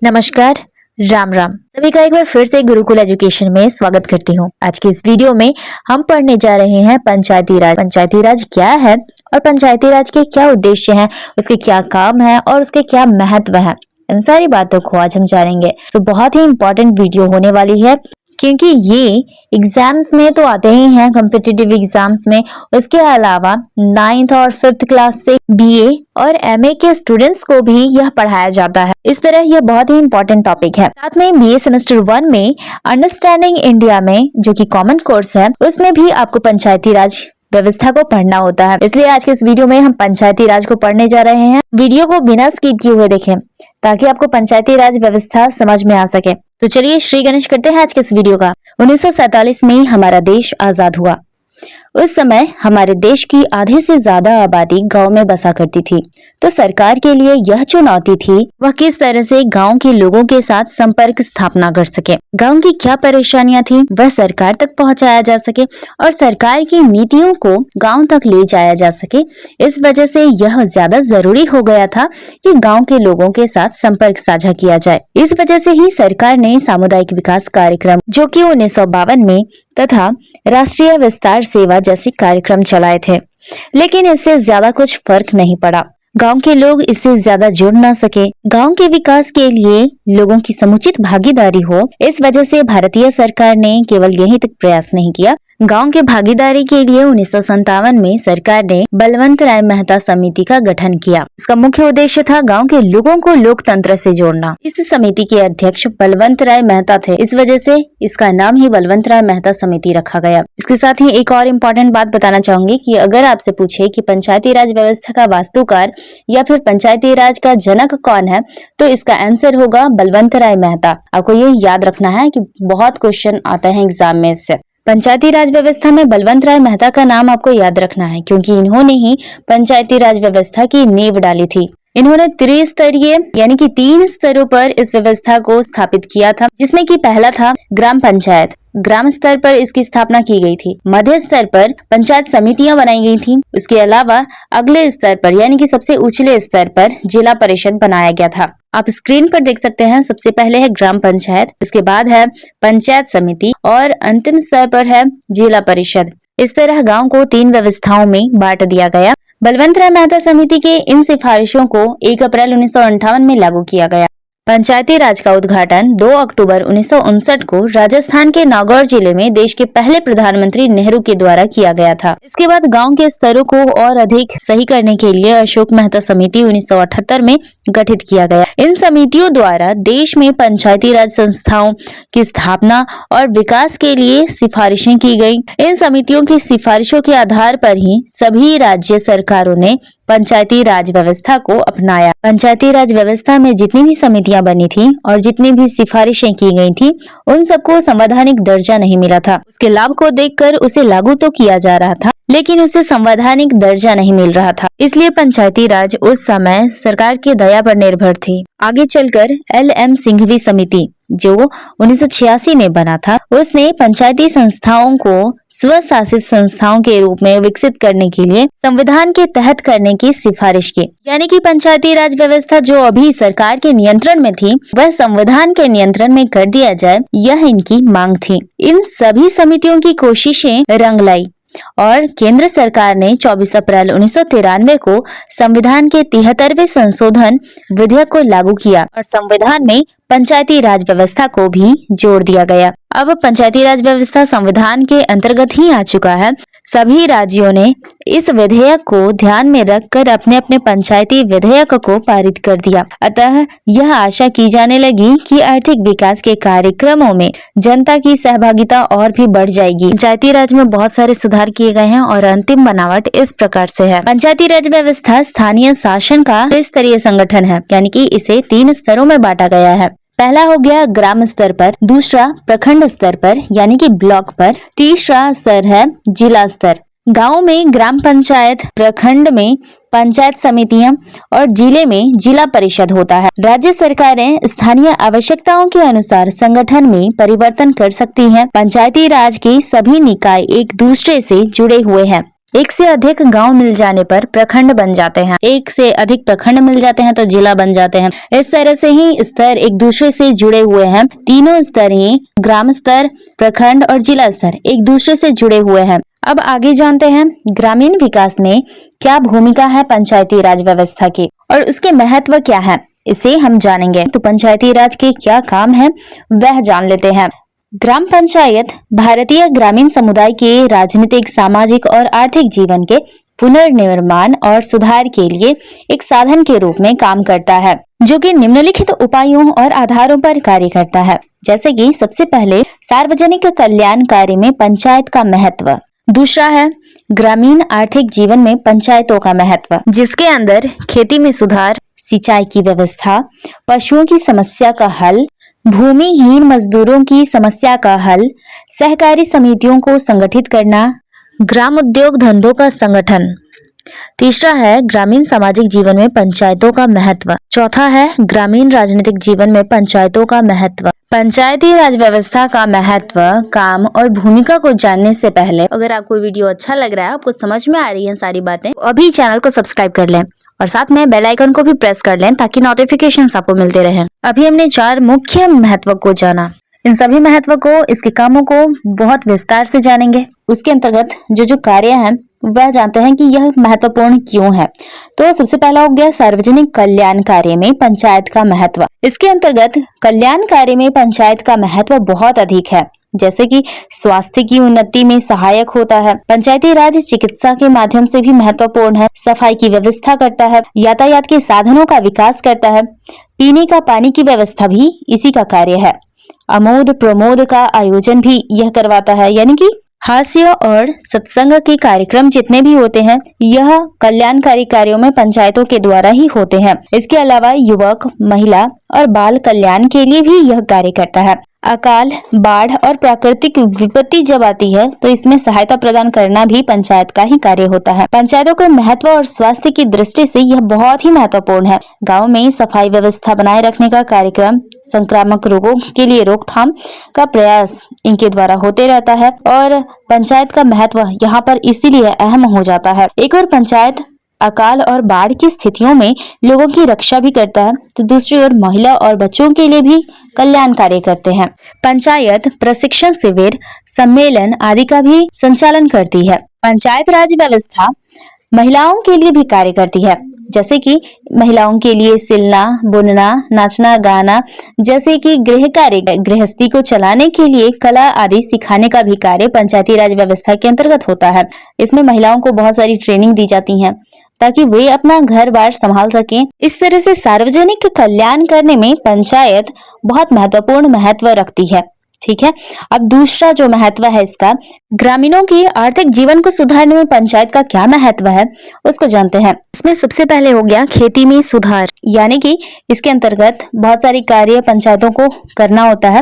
नमस्कार। राम राम सभी का एक बार फिर से गुरुकुल एजुकेशन में स्वागत करती हूँ। आज की इस वीडियो में हम पढ़ने जा रहे हैं पंचायती राज। पंचायती राज क्या है और पंचायती राज के क्या उद्देश्य हैं, उसके क्या काम है और उसके क्या महत्व है, इन सारी बातों को आज हम जानेंगे। तो बहुत ही इंपॉर्टेंट वीडियो होने वाली है, क्योंकि ये एग्जाम्स में तो आते ही हैं, कॉम्पिटिटिव एग्जाम्स में। उसके अलावा 9th और 5th क्लास से बीए और एमए के स्टूडेंट्स को भी यह पढ़ाया जाता है। इस तरह यह बहुत ही इंपॉर्टेंट टॉपिक है। साथ में बीए सेमेस्टर 1 में अंडरस्टैंडिंग इंडिया में, जो कि कॉमन कोर्स है, उसमें भी आपको पंचायती राज व्यवस्था को पढ़ना होता है। इसलिए आज के इस वीडियो में हम पंचायती राज को पढ़ने जा रहे हैं। वीडियो को बिना स्किप किए हुए देखें ताकि आपको पंचायती राज व्यवस्था समझ में आ सके। तो चलिए श्री गणेश करते हैं आज के इस वीडियो का। 1947 में हमारा देश आजाद हुआ। उस समय हमारे देश की आधे से ज्यादा आबादी गांव में बसा करती थी। तो सरकार के लिए यह चुनौती थी वह किस तरह से गांव के लोगों के साथ संपर्क स्थापना कर सके। गांव की क्या परेशानियां थी वह सरकार तक पहुंचाया जा सके और सरकार की नीतियों को गांव तक ले जाया जा सके। इस वजह से यह ज्यादा जरूरी हो गया था कि गांव के लोगों के साथ संपर्क साझा किया जाए। इस वजह से ही सरकार ने सामुदायिक विकास कार्यक्रम, जो कि 1952 में, तथा राष्ट्रीय विस्तार सेवा जैसे कार्यक्रम चलाए थे। लेकिन इससे ज्यादा कुछ फर्क नहीं पड़ा। गांव के लोग इससे ज्यादा जुड़ ना सके। गांव के विकास के लिए लोगों की समुचित भागीदारी हो, इस वजह से भारतीय सरकार ने केवल यहीं तक प्रयास नहीं किया। गांव के भागीदारी के लिए 1957 में सरकार ने बलवंत राय मेहता समिति का गठन किया। इसका मुख्य उद्देश्य था गांव के लोगों को लोकतंत्र से जोड़ना। इस समिति के अध्यक्ष बलवंत राय मेहता थे। इस वजह से इसका नाम ही बलवंत राय मेहता समिति रखा गया। इसके साथ ही एक और इम्पोर्टेंट बात बताना चाहूंगी कि अगर आपसे पूछे कि पंचायती राज व्यवस्था का वास्तुकार या फिर पंचायती राज का जनक कौन है, तो इसका आंसर होगा बलवंत राय मेहता। आपको ये याद रखना है कि बहुत क्वेश्चन आता है एग्जाम में इससे। पंचायती राज व्यवस्था में बलवंत राय मेहता का नाम आपको याद रखना है, क्योंकि इन्होंने ही पंचायती राज व्यवस्था की नींव डाली थी। इन्होंने त्रिस्तरीय यानी कि 3 स्तरों पर इस व्यवस्था को स्थापित किया था, जिसमें कि पहला था ग्राम पंचायत। ग्राम स्तर पर इसकी स्थापना की गई थी। मध्य स्तर पर पंचायत समितियां बनाई गई थी। उसके अलावा अगले स्तर पर यानी कि सबसे उछले स्तर पर जिला परिषद बनाया गया था। आप स्क्रीन पर देख सकते हैं, सबसे पहले है ग्राम पंचायत, इसके बाद है पंचायत समिति और अंतिम स्तर पर है जिला परिषद। इस तरह गांव को 3 व्यवस्थाओं में बांट दिया गया। बलवंत राय मेहता समिति के इन सिफारिशों को 1 अप्रैल 1958 में लागू किया गया। पंचायती राज का उद्घाटन 2 अक्टूबर 1959 को राजस्थान के नागौर जिले में देश के पहले प्रधानमंत्री नेहरू के द्वारा किया गया था। इसके बाद गांव के स्तरों को और अधिक सही करने के लिए अशोक मेहता समिति 1978 में गठित किया गया। इन समितियों द्वारा देश में पंचायती राज संस्थाओं की स्थापना और विकास के लिए सिफारिशें की गयी। इन समितियों की सिफारिशों के आधार पर ही सभी राज्य सरकारों ने पंचायती राज व्यवस्था को अपनाया। पंचायती राज व्यवस्था में जितनी भी समितियां बनी थी और जितनी भी सिफारिशें की गई थी, उन सबको संवैधानिक दर्जा नहीं मिला था। उसके लाभ को देखकर उसे लागू तो किया जा रहा था, लेकिन उसे संवैधानिक दर्जा नहीं मिल रहा था। इसलिए पंचायती राज उस समय सरकार की दया पर निर्भर थी। आगे चलकर LM सिंघवी समिति, जो 1986 में बना था, उसने पंचायती संस्थाओं को स्वशासित संस्थाओं के रूप में विकसित करने के लिए संविधान के तहत करने की सिफारिश की। यानी कि पंचायती राज व्यवस्था जो अभी सरकार के नियंत्रण में थी, वह संविधान के नियंत्रण में कर दिया जाए, यह इनकी मांग थी। इन सभी समितियों की कोशिशें रंग लाई और केंद्र सरकार ने 24 अप्रैल 1993 को संविधान के 73वें संशोधन विधेयक को लागू किया और संविधान में पंचायती राज व्यवस्था को भी जोड़ दिया गया। अब पंचायती राज व्यवस्था संविधान के अंतर्गत ही आ चुका है। सभी राज्यों ने इस विधेयक को ध्यान में रखकर अपने अपने पंचायती विधेयक को पारित कर दिया। अतः यह आशा की जाने लगी कि आर्थिक विकास के कार्यक्रमों में जनता की सहभागिता और भी बढ़ जाएगी। पंचायती राज में बहुत सारे सुधार किए गए हैं और अंतिम बनावट इस प्रकार से है। पंचायती राज व्यवस्था स्थानीय शासन का त्रिस्तरीय संगठन है, यानी कि इसे 3 स्तरों में बांटा गया है। पहला हो गया ग्राम स्तर पर, दूसरा प्रखंड स्तर पर यानी कि ब्लॉक पर, तीसरा स्तर है जिला स्तर। गांव में ग्राम पंचायत, प्रखंड में पंचायत समितियां और जिले में जिला परिषद होता है। राज्य सरकारें स्थानीय आवश्यकताओं के अनुसार संगठन में परिवर्तन कर सकती हैं। पंचायती राज के सभी निकाय एक दूसरे से जुड़े हुए हैं। एक से अधिक गांव मिल जाने पर प्रखंड बन जाते हैं, एक से अधिक प्रखंड मिल जाते हैं तो जिला बन जाते हैं। इस तरह से ही स्तर एक दूसरे से जुड़े हुए हैं। तीनों स्तर ही ग्राम स्तर, प्रखंड और जिला स्तर एक दूसरे से जुड़े हुए हैं। अब आगे जानते हैं ग्रामीण विकास में क्या भूमिका है पंचायती राज व्यवस्था की और उसके महत्व क्या है, इसे हम जानेंगे। तो पंचायती राज के क्या काम है वह जान लेते हैं। ग्राम पंचायत भारतीय ग्रामीण समुदाय के राजनीतिक, सामाजिक और आर्थिक जीवन के पुनर्निर्माण और सुधार के लिए एक साधन के रूप में काम करता है, जो कि निम्नलिखित उपायों और आधारों पर कार्य करता है। जैसे कि सबसे पहले सार्वजनिक कल्याण कार्य में पंचायत का महत्व। दूसरा है ग्रामीण आर्थिक जीवन में पंचायतों का महत्व, जिसके अंदर खेती में सुधार, सिंचाई की व्यवस्था, पशुओं की समस्या का हल, भूमिहीन मजदूरों की समस्या का हल, सहकारी समितियों को संगठित करना, ग्राम उद्योग धंधों का संगठन। तीसरा है ग्रामीण सामाजिक जीवन में पंचायतों का महत्व। चौथा है ग्रामीण राजनीतिक जीवन में पंचायतों का महत्व। पंचायती राज व्यवस्था का महत्व, काम और भूमिका को जानने से पहले अगर आपको वीडियो अच्छा लग रहा है, आपको समझ में आ रही है सारी बातें, अभी चैनल को सब्सक्राइब कर लें और साथ में बेल आइकन को भी प्रेस कर लें ताकि नोटिफिकेशंस आपको मिलते रहें। अभी हमने 4 मुख्य महत्व को जाना। इन सभी महत्व को, इसके कामों को बहुत विस्तार से जानेंगे। उसके अंतर्गत जो कार्य हैं वह जानते हैं कि यह महत्वपूर्ण क्यों है। तो सबसे पहला हो गया सार्वजनिक कल्याण कार्य में पंचायत का महत्व। इसके अंतर्गत कल्याण कार्य में पंचायत का महत्व बहुत अधिक है। जैसे कि स्वास्थ्य की उन्नति में सहायक होता है। पंचायती राज चिकित्सा के माध्यम से भी महत्वपूर्ण है। सफाई की व्यवस्था करता है, यातायात के साधनों का विकास करता है, पीने का पानी की व्यवस्था भी इसी का कार्य है। आमोद प्रमोद का आयोजन भी यह करवाता है, यानी कि हास्य और सत्संग के कार्यक्रम जितने भी होते हैं यह कल्याणकारी कार्यों में पंचायतों के द्वारा ही होते हैं। इसके अलावा युवक, महिला और बाल कल्याण के लिए भी यह कार्य करता है। अकाल, बाढ़ और प्राकृतिक विपत्ति जब आती है तो इसमें सहायता प्रदान करना भी पंचायत का ही कार्य होता है। पंचायतों के महत्व और स्वास्थ्य की दृष्टि से यह बहुत ही महत्वपूर्ण है। गांव में सफाई व्यवस्था बनाए रखने का कार्यक्रम, संक्रामक रोगों के लिए रोकथाम का प्रयास इनके द्वारा होते रहता है और पंचायत का महत्व यहाँ पर इसीलिए अहम हो जाता है। एक और पंचायत अकाल और बाढ़ की स्थितियों में लोगों की रक्षा भी करता है, तो दूसरी ओर महिला और बच्चों के लिए भी कल्याण कार्य करते हैं। पंचायत प्रशिक्षण शिविर, सम्मेलन आदि का भी संचालन करती है। पंचायत राज व्यवस्था महिलाओं के लिए भी कार्य करती है, जैसे कि महिलाओं के लिए सिलना, बुनना, नाचना, गाना, जैसे कि गृह कार्य, गृहस्थी को चलाने के लिए कला आदि सिखाने का भी कार्य पंचायती राज व्यवस्था के अंतर्गत होता है। इसमें महिलाओं को बहुत सारी ट्रेनिंग दी जाती है ताकि वे अपना घर बार संभाल सकें। इस तरह से सार्वजनिक कल्याण करने में पंचायत बहुत महत्वपूर्ण महत्व रखती है। ठीक है, अब दूसरा जो महत्व है इसका, ग्रामीणों की आर्थिक जीवन को सुधारने में पंचायत का क्या महत्व है उसको जानते हैं। इसमें सबसे पहले हो गया खेती में सुधार, यानी कि इसके अंतर्गत बहुत सारी कार्य पंचायतों को करना होता है,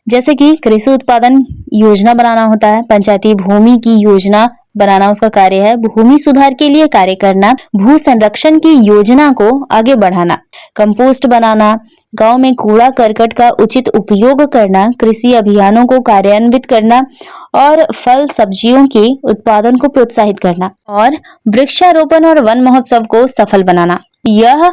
जैसे कि कृषि उत्पादन योजना बनाना होता है, पंचायती भूमि की योजना बनाना उसका कार्य है, भूमि सुधार के लिए कार्य करना, भू संरक्षण की योजना को आगे बढ़ाना, कंपोस्ट बनाना, गांव में कूड़ा करकट का उचित उपयोग करना, कृषि अभियानों को कार्यान्वित करना और फल सब्जियों के उत्पादन को प्रोत्साहित करना और वृक्षारोपण और वन महोत्सव को सफल बनाना। यह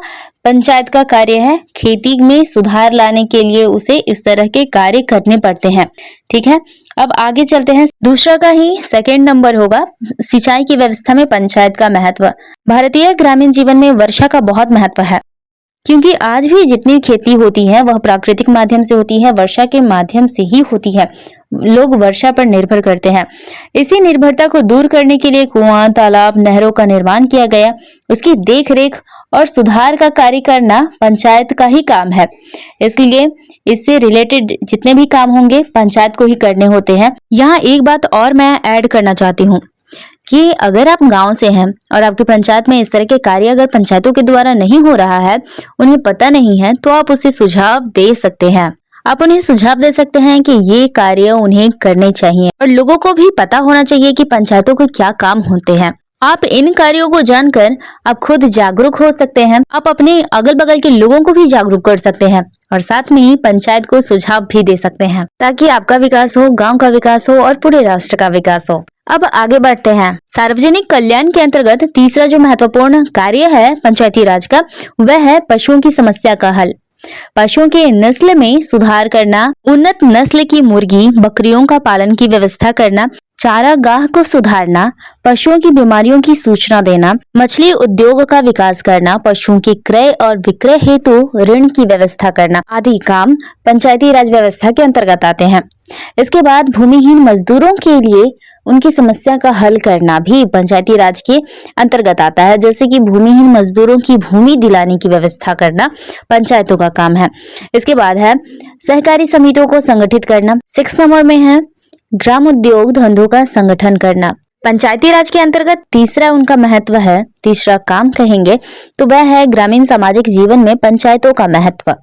पंचायत का कार्य है। खेती में सुधार लाने के लिए उसे इस तरह के कार्य करने पड़ते हैं। ठीक है, अब आगे चलते हैं। दूसरा का ही सेकंड नंबर होगा सिंचाई की व्यवस्था में पंचायत का महत्व। भारतीय ग्रामीण जीवन में वर्षा का बहुत महत्व है, क्योंकि आज भी जितनी खेती होती है वह प्राकृतिक माध्यम से होती है, वर्षा के माध्यम से ही होती है। लोग वर्षा पर निर्भर करते हैं। इसी निर्भरता को दूर करने के लिए कुआं, तालाब, नहरों का निर्माण किया गया। उसकी देखरेख और सुधार का कार्य करना पंचायत का ही काम है। इसलिए इससे रिलेटेड जितने भी काम होंगे पंचायत को ही करने होते हैं। यहाँ एक बात और मैं ऐड करना चाहती हूँ कि अगर आप गांव से हैं और आपकी पंचायत में इस तरह के कार्य अगर पंचायतों के द्वारा नहीं हो रहा है, उन्हें पता नहीं है, तो आप उसे सुझाव दे सकते हैं। आप उन्हें सुझाव दे सकते हैं कि ये कार्य उन्हें करने चाहिए और लोगों को भी पता होना चाहिए कि पंचायतों के क्या काम होते हैं। आप इन कार्यों को जानकर आप खुद जागरूक हो सकते हैं। आप अपने अगल बगल के लोगों को भी जागरूक कर सकते हैं और साथ में ही पंचायत को सुझाव भी दे सकते हैं, ताकि आपका विकास हो, गांव का विकास हो और पूरे राष्ट्र का विकास हो। अब आगे बढ़ते हैं। सार्वजनिक कल्याण के अंतर्गत तीसरा जो महत्वपूर्ण कार्य है पंचायती राज का, वह है पशुओं की समस्या का हल। पशुओं के नस्ल में सुधार करना, उन्नत नस्ल की मुर्गी बकरियों का पालन की व्यवस्था करना, चारागाह को सुधारना, पशुओं की बीमारियों की सूचना देना, मछली उद्योग का विकास करना, पशुओं के क्रय और विक्रय हेतु ऋण की व्यवस्था करना आदि काम पंचायती राज व्यवस्था के अंतर्गत आते हैं। इसके बाद भूमिहीन मजदूरों के लिए उनकी समस्या का हल करना भी पंचायती राज के अंतर्गत आता है। जैसे कि भूमिहीन मजदूरों की भूमि दिलाने की व्यवस्था करना पंचायतों का काम है। इसके बाद है सहकारी समितियों को संगठित करना। 6 नंबर में है ग्राम उद्योग धंधों का संगठन करना। पंचायती राज के अंतर्गत तीसरा उनका महत्व है, तीसरा काम कहेंगे तो वह है ग्रामीण सामाजिक जीवन में पंचायतों का महत्व।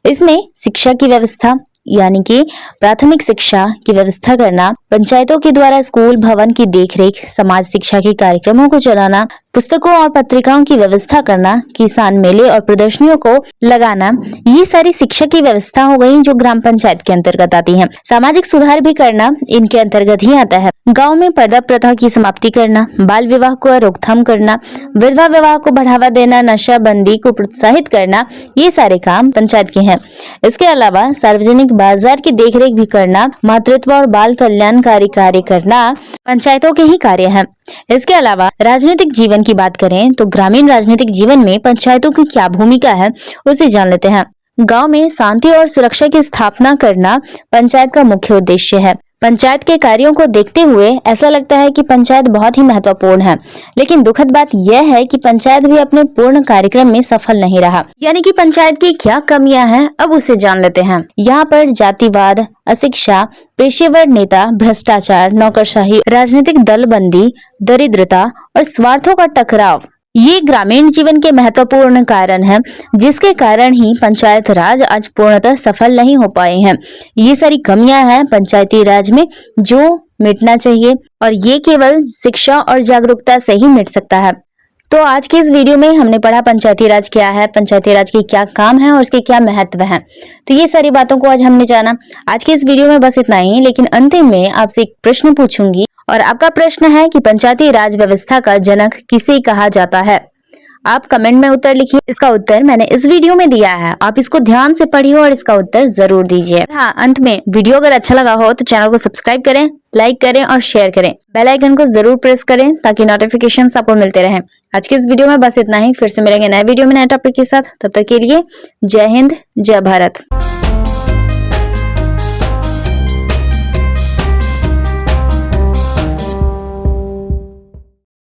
इसमें शिक्षा की व्यवस्था यानी कि प्राथमिक शिक्षा की व्यवस्था करना, पंचायतों के द्वारा स्कूल भवन की देखरेख, समाज शिक्षा के कार्यक्रमों को चलाना, पुस्तकों और पत्रिकाओं की व्यवस्था करना, किसान मेले और प्रदर्शनियों को लगाना, ये सारी शिक्षा की व्यवस्था हो गई जो ग्राम पंचायत के अंतर्गत आती है। सामाजिक सुधार भी करना इनके अंतर्गत ही आता है। गाँव में पर्दा प्रथा की समाप्ति करना, बाल विवाह को रोकथाम करना, विधवा विवाह को बढ़ावा देना, नशा बंदी को प्रोत्साहित करना, ये सारे काम पंचायत के हैं। इसके अलावा सार्वजनिक बाजार की देखरेख भी करना, मातृत्व और बाल कल्याणकारी कार्य करना पंचायतों के ही कार्य हैं। इसके अलावा राजनीतिक जीवन की बात करें तो ग्रामीण राजनीतिक जीवन में पंचायतों की क्या भूमिका है उसे जान लेते हैं। गांव में शांति और सुरक्षा की स्थापना करना पंचायत का मुख्य उद्देश्य है। पंचायत के कार्यों को देखते हुए ऐसा लगता है कि पंचायत बहुत ही महत्वपूर्ण है, लेकिन दुखद बात यह है कि पंचायत भी अपने पूर्ण कार्यक्रम में सफल नहीं रहा। यानी कि पंचायत की क्या कमियां हैं, अब उसे जान लेते हैं। यहाँ पर जातिवाद, अशिक्षा, पेशेवर नेता, भ्रष्टाचार, नौकरशाही, राजनीतिक दलबंदी, दरिद्रता और स्वार्थों का टकराव, ये ग्रामीण जीवन के महत्वपूर्ण कारण हैं, जिसके कारण ही पंचायत राज आज पूर्णतः सफल नहीं हो पाए हैं। ये सारी कमियां हैं पंचायती राज में जो मिटना चाहिए, और ये केवल शिक्षा और जागरूकता से ही मिट सकता है। तो आज के इस वीडियो में हमने पढ़ा पंचायती राज क्या है, पंचायती राज के क्या काम है और उसके क्या महत्व है। तो ये सारी बातों को आज हमने जाना। आज के इस वीडियो में बस इतना ही, लेकिन अंतिम में आपसे एक प्रश्न पूछूंगी और आपका प्रश्न है कि पंचायती राज व्यवस्था का जनक किसे कहा जाता है। आप कमेंट में उत्तर लिखिए। इसका उत्तर मैंने इस वीडियो में दिया है, आप इसको ध्यान से पढ़िए और इसका उत्तर जरूर दीजिए। हाँ, अंत में वीडियो अगर अच्छा लगा हो तो चैनल को सब्सक्राइब करें, लाइक करें और शेयर करें। बेल आइकन को जरूर प्रेस करें ताकि नोटिफिकेशंस आपको मिलते रहें। आज के इस वीडियो में बस इतना ही, फिर से मिलेंगे नए वीडियो में नए टॉपिक के साथ। तब तक के लिए जय हिंद, जय भारत।